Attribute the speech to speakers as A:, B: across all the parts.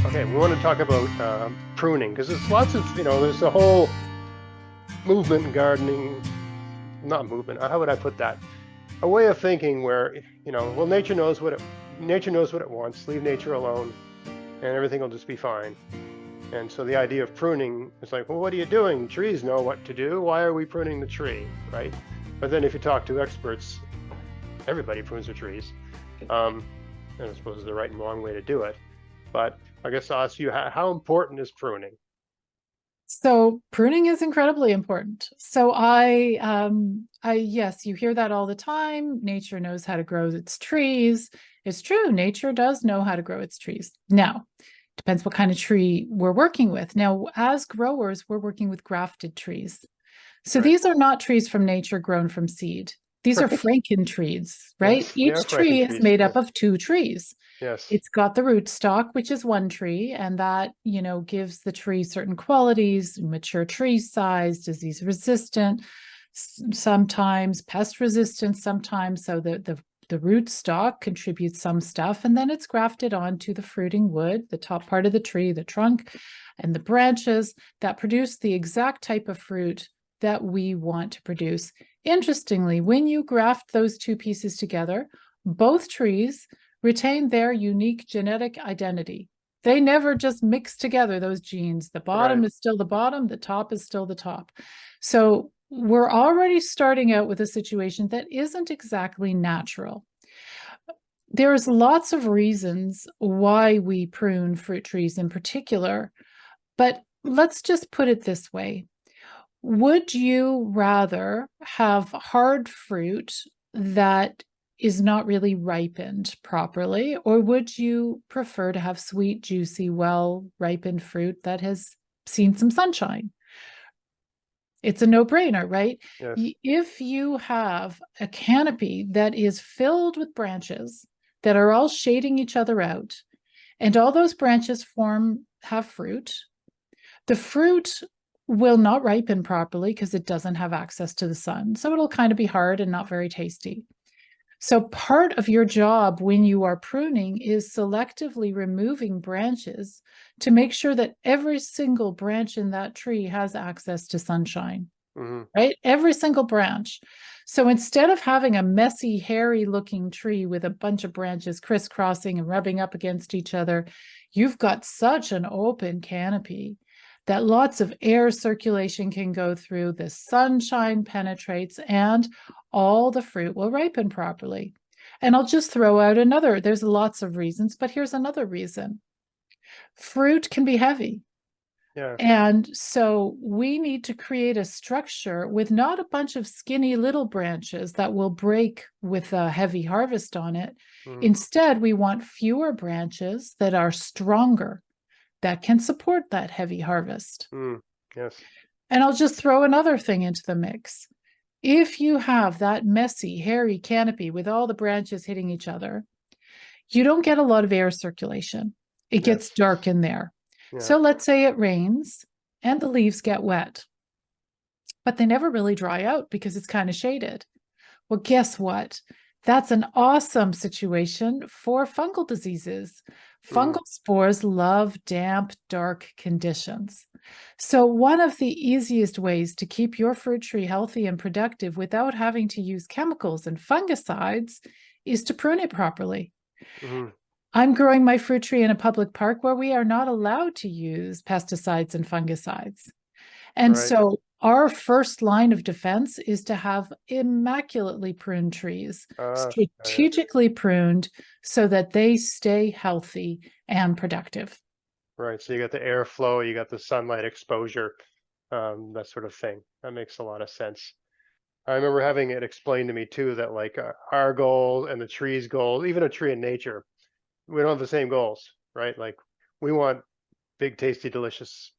A: Okay, we want to talk about pruning because there's lots of, there's a whole movement in gardening, not movement, how would I put that? A way of thinking where, well, nature knows what it wants, leave nature alone, and everything will just be fine. And so the idea of pruning is like, well, what are you doing? Trees know what to do. Why are we pruning the tree, right? But then if you talk to experts, everybody prunes their trees. And I suppose there's the right and wrong way to do it. But I guess I'll ask you, how important is pruning?
B: So pruning is incredibly important. Yes, you hear that all the time. Nature knows how to grow its trees. It's true. Nature does know how to grow its trees. Now, depends what kind of tree we're working with. Now, as growers, we're working with grafted trees. So
A: Right,
B: these are not trees from nature grown from seed. These are
A: right.
B: Franken trees, right?
A: Yes, they are
B: Each
A: Franken
B: tree is
A: trees.
B: made up
A: Yes,
B: of two trees.
A: yes,
B: It's got the rootstock, which is one tree, and that, gives the tree certain qualities, mature tree size, disease resistant, sometimes pest resistant, sometimes. So the rootstock contributes some stuff, and then it's grafted onto the fruiting wood, the top part of the tree, the trunk, and the branches that produce the exact type of fruit that we want to produce. Interestingly, when you graft those two pieces together, both trees retain their unique genetic identity. They never just mix together those genes. The
A: right.
B: bottom is still the bottom, the top is still the top. So we're already starting out with a situation that isn't exactly natural. There's lots of reasons why we prune fruit trees in particular, but let's just put it this way. Would you rather have hard fruit that is not really ripened properly, or would you prefer to have sweet, juicy, well ripened fruit that has seen some sunshine? It's a no-brainer, right?
A: Yes.
B: If you have a canopy that is filled with branches that are all shading each other out, and all those branches have fruit, the fruit will not ripen properly because it doesn't have access to the sun. So it'll kind of be hard and not very tasty. So part of your job when you are pruning is selectively removing branches to make sure that every single branch in that tree has access to sunshine,
A: Hmm.
B: right? Every single branch. So instead of having a messy, hairy looking tree with a bunch of branches crisscrossing and rubbing up against each other, you've got such an open canopy that lots of air circulation can go through, the sunshine penetrates, and all the fruit will ripen properly. And I'll just throw out there's lots of reasons, but here's another reason. Fruit can be heavy.
A: Yeah.
B: And so we need to create a structure with not a bunch of skinny little branches that will break with a heavy harvest on it.
A: Hmm.
B: Instead, we want fewer branches that are stronger, that can support that heavy harvest.
A: Mm. Yes.
B: And I'll just throw another thing into the mix. If you have that messy, hairy canopy with all the branches hitting each other, you don't get a lot of air circulation. It gets
A: Yes.
B: dark in there.
A: Yeah.
B: So let's say it rains and the leaves get wet, but they never really dry out because it's kind of shaded. Well, guess what? That's an awesome situation for fungal diseases.
A: Hmm.
B: Fungal spores love damp, dark conditions. So, one of the easiest ways to keep your fruit tree healthy and productive without having to use chemicals and fungicides is to prune it properly.
A: Hmm.
B: I'm growing my fruit tree in a public park where we are not allowed to use pesticides and fungicides. And
A: Right.
B: so our first line of defense is to have immaculately pruned trees,
A: Yeah.
B: strategically pruned so that they stay healthy and productive.
A: Right. So you got the airflow, you got the sunlight exposure, that sort of thing. That makes a lot of sense. I remember having it explained to me too that like our goal and the tree's goal, even a tree in nature, we don't have the same goals, right? Like we want big, tasty, delicious,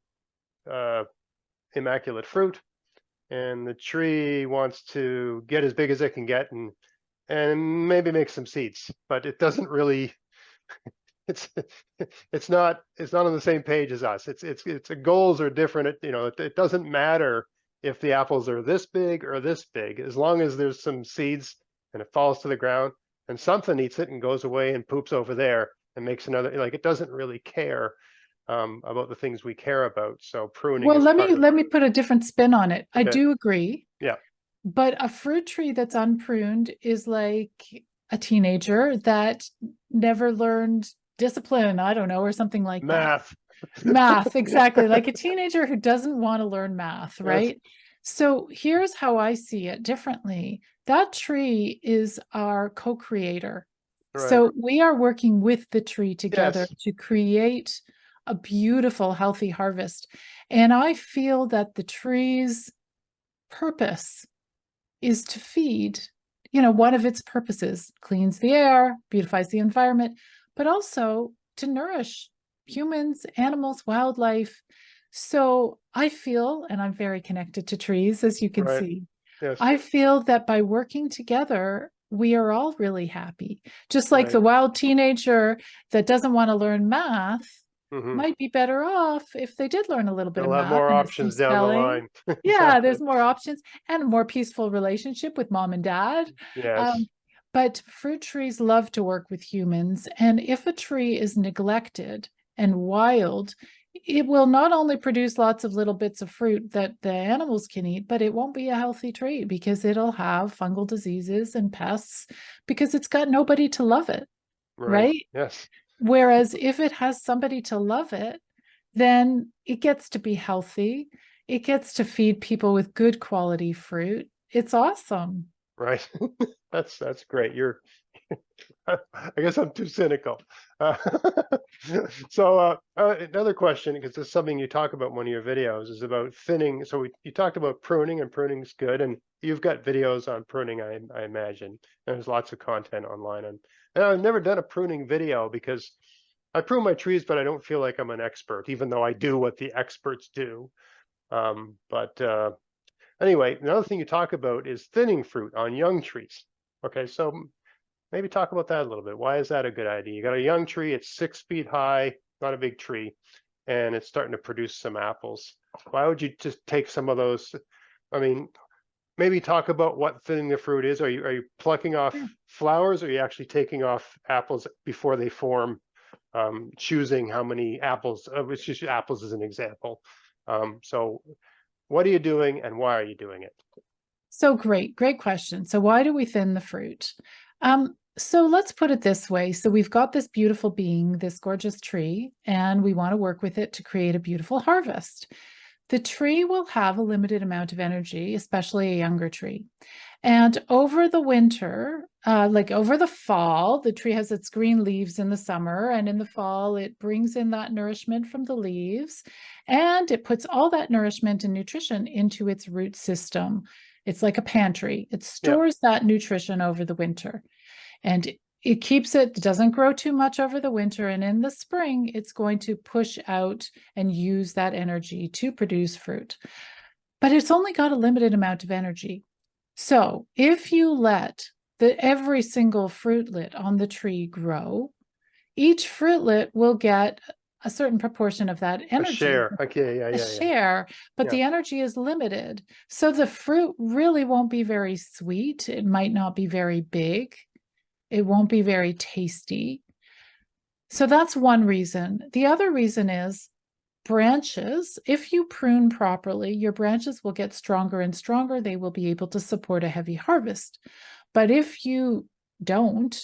A: uh, immaculate fruit, and the tree wants to get as big as it can get and maybe make some seeds, but it doesn't really. It's it's not on the same page as us. It's goals are different. It doesn't matter if the apples are this big or this big, as long as there's some seeds and it falls to the ground and something eats it and goes away and poops over there. and makes another, like it doesn't really care about the things we care about. So pruning
B: Well,
A: is part of,
B: let me put a different spin on it. I
A: okay.
B: do agree,
A: Yeah.
B: but a fruit tree that's unpruned is like a teenager that never learned discipline, I don't know, or something like that.
A: Math.
B: Math, exactly. Like a teenager who doesn't want to learn math,
A: Yes.
B: right? So here's how I see it differently. That tree is our co-creator.
A: Right.
B: So we are working with the tree together
A: Yes.
B: to create a beautiful, healthy harvest. And I feel that the tree's purpose is to feed, one of its purposes cleans the air, beautifies the environment, but also to nourish humans, animals, wildlife. So I feel, and I'm very connected to trees, as you can
A: Right.
B: see,
A: Yes.
B: I feel that by working together, we are all really happy. Just like
A: Right.
B: the wild teenager that doesn't want to learn math
A: Hmm.
B: might be better off if they did learn a little bit of
A: They'll have
B: math
A: more
B: and some
A: options down the
B: spelling.
A: line.
B: Yeah, there's
A: Exactly.
B: more options and a more peaceful relationship with mom and dad.
A: Yes.
B: Um, but fruit trees love to work with humans. And if a tree is neglected and wild, it will not only produce lots of little bits of fruit that the animals can eat, but it won't be a healthy tree because it'll have fungal diseases and pests because it's got nobody to love it,
A: Right.
B: right?
A: Yes.
B: Whereas if it has somebody to love it, then it gets to be healthy. It gets to feed people with good quality fruit. It's awesome.
A: Right. That's great. You're I guess I'm too cynical. Uh, another question, because this is something you talk about in one of your videos, is about thinning. So you talked about pruning, and pruning is good, and you've got videos on pruning, I imagine. There's lots of content online, and I've never done a pruning video because I prune my trees, but I don't feel like I'm an expert, even though I do what the experts do. But anyway, another thing you talk about is thinning fruit on young trees. Okay, so maybe talk about that a little bit. Why is that a good idea? You got a young tree, it's 6 feet high, not a big tree, and it's starting to produce some apples. Why would you just take some of those? I mean, maybe talk about what thinning the fruit is. Are you plucking off
B: Sure.
A: flowers, or are you actually taking off apples before they form? Choosing how many apples, it's just apples as an example. So what are you doing and why are you doing it?
B: So great question. So why do we thin the fruit? So let's put it this way. So we've got this beautiful being, this gorgeous tree, and we want to work with it to create a beautiful harvest. The tree will have a limited amount of energy, especially a younger tree. And over the winter, like over the fall, the tree has its green leaves in the summer, and in the fall, it brings in that nourishment from the leaves, and it puts all that nourishment and nutrition into its root system. It's like a pantry. It
A: Yeah.
B: stores that nutrition over the winter, and it keeps it doesn't grow too much over the winter. And in the spring, it's going to push out and use that energy to produce fruit. But it's only got a limited amount of energy. So if you let every single fruitlet on the tree grow, each fruitlet will get a certain proportion of that
A: A
B: energy,
A: share. Okay. Yeah.
B: a
A: Yeah. Yeah.
B: share, but
A: Yeah.
B: the energy is limited. So the fruit really won't be very sweet. It might not be very big. It won't be very tasty. So that's one reason. The other reason is branches. If you prune properly, your branches will get stronger and stronger. They will be able to support a heavy harvest. But if you don't,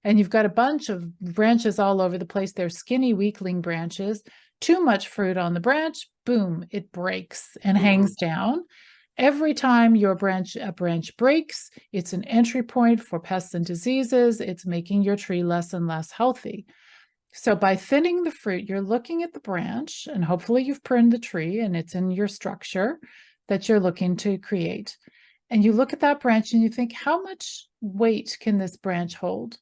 B: and you've got a bunch of branches all over the place, they're skinny weakling branches, too much fruit on the branch, boom, it breaks and
A: Hmm.
B: hangs down. Every time a branch breaks, it's an entry point for pests and diseases. It's making your tree less and less healthy. So by thinning the fruit, you're looking at the branch, and hopefully you've pruned the tree and it's in your structure that you're looking to create. And you look at that branch and you think, how much weight can this branch hold?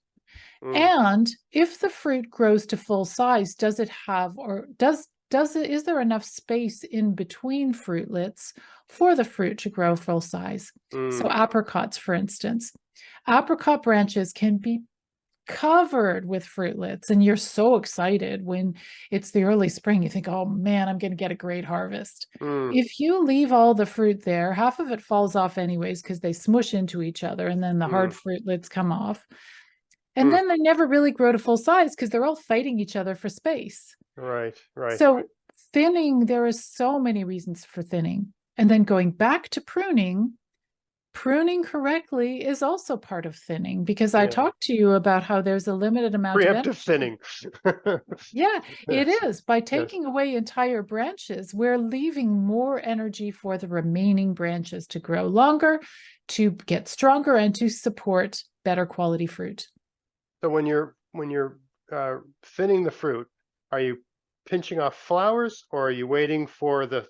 A: Mm,
B: And if the fruit grows to full size, does it have, or is there enough space in between fruitlets for the fruit to grow full size? So
A: mm,
B: apricots, for instance, apricot branches can be covered with fruitlets, and you're so excited when it's the early spring. You think, oh man, I'm going to get a great harvest.
A: mm,
B: If you leave all the fruit there, half of it falls off anyways because they smush into each other and then the hard
A: mm.
B: fruitlets come off. And then they never really grow to full size because they're all fighting each other for space.
A: Right, right.
B: So thinning, there are so many reasons for thinning. And then going back to pruning correctly is also part of thinning, because I
A: Yeah.
B: talked to you about how there's a limited amount of energy.
A: Preemptive thinning.
B: Yeah, it
A: Yes,
B: is. By
A: yes.
B: taking away entire branches, we're leaving more energy for the remaining branches to grow longer, to get stronger, and to support better quality fruit.
A: So when you're thinning the fruit, are you pinching off flowers, or are you waiting for the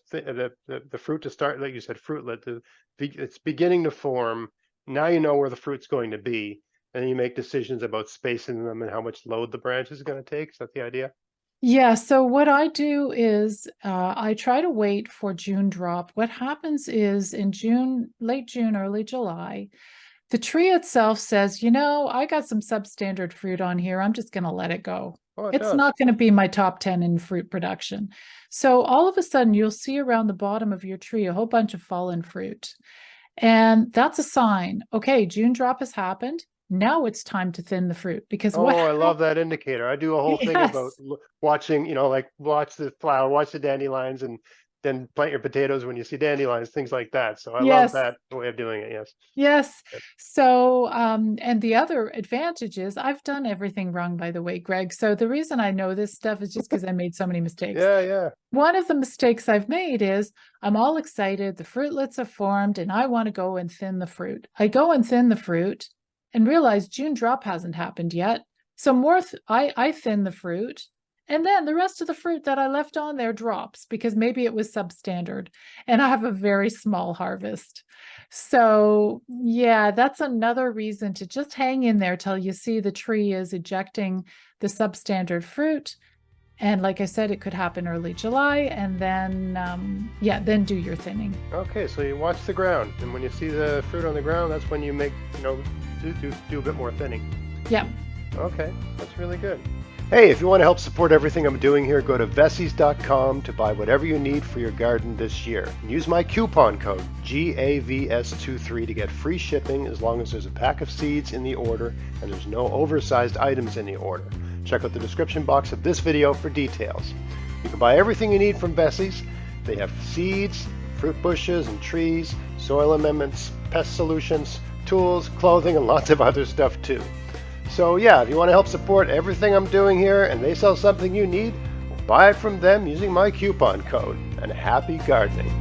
A: fruit to start? Like you said, fruitlet. It's beginning to form. Now you know where the fruit's going to be, and then you make decisions about spacing them and how much load the branch is going to take. Is that the idea?
B: Yeah, so what I do is I try to wait for June drop. What happens is in June, late June, early July, the tree itself says, I got some substandard fruit on here. I'm just going to let it go.
A: Oh, it
B: It's
A: does.
B: not going to be my top 10 in fruit production. So all of a sudden, you'll see around the bottom of your tree a whole bunch of fallen fruit. And that's a sign. Okay, June drop has happened. Now it's time to thin the fruit, because what
A: Oh, I love
B: happens?
A: that indicator. I do a whole thing about
B: Yes.
A: watching, like watch the flower, watch the dandelions, and then plant your potatoes when you see dandelions, things like that. So I love
B: Yes.
A: that way of doing it. Yes.
B: Yes.
A: Yep.
B: So, and the other advantage is I've done everything wrong, by the way, Greg. So the reason I know this stuff is just because I made so many mistakes.
A: Yeah, yeah.
B: One of the mistakes I've made is I'm all excited, the fruitlets have formed, and I want to go and thin the fruit. I go and thin the fruit and realize June drop hasn't happened yet. So I thin the fruit, and then the rest of the fruit that I left on there drops because maybe it was substandard, and I have a very small harvest. So yeah, that's another reason to just hang in there till you see the tree is ejecting the substandard fruit. And like I said, it could happen early July, and then, then do your thinning.
A: Okay, so you watch the ground, and when you see the fruit on the ground, that's when you make, do a bit more thinning.
B: Yeah.
A: Okay, that's really good. Hey, if you want to help support everything I'm doing here, go to Vessies.com to buy whatever you need for your garden this year. And use my coupon code GAVS23 to get free shipping as long as there's a pack of seeds in the order and there's no oversized items in the order. Check out the description box of this video for details. You can buy everything you need from Vessies. They have seeds, fruit bushes and trees, soil amendments, pest solutions, tools, clothing, and lots of other stuff too. So yeah, if you want to help support everything I'm doing here and they sell something you need, buy it from them using my coupon code, and happy gardening.